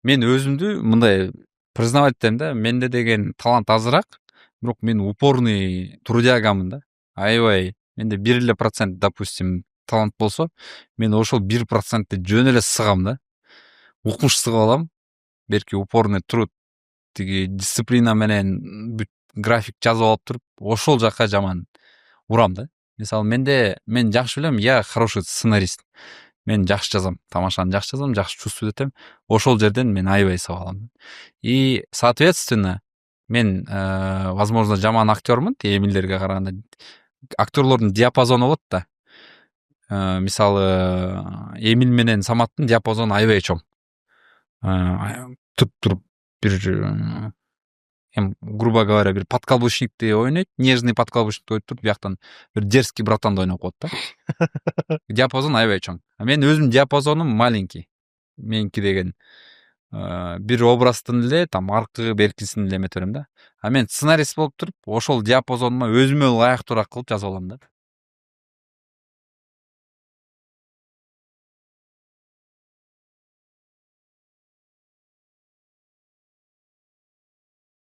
мен өзүмдү мындай признавать этем да, менде деген талант азыраак, бирок мен упорный трудягамын да. Аябай менде 1% допустим талант болсо, мен ошол 1%ти жөн эле сыгам да. Укмуш сыгып алам. Берки упорный труд, тиги дисциплина менен бүт график жазып алып туруп, ошол жака жаман урам да. Мисалы мен жакшы билем, я хороший сценарист. Мен жакшы жазам, тамашаны жакшы жазам, жакшы чувствовать этем. Ошол жерден мен аябай сабак алам. И соответственно, мен возможно жаман актёрмун, эмилдерге караганда. Актёрлордун диапазону болот да. Мисалы, Эмиль менен Саматтын диапазону аябай чоң. Туп туруп бир грубо говоря, бир подкаблучникти ойнойт, нежный подкаблучникти ойноп туруп, бияктан бир дерзкий братанды ойноп коет да. Диапазон аябай чоң. Мен өзүмдүн диапазонум маленький. Меники деген бир образдын эле там аркы беркисин эле эмете берем да. Мен сценарист болуп туруп, ошол диапазонума өзүмө ылайыктуураак кылып жазып алам да.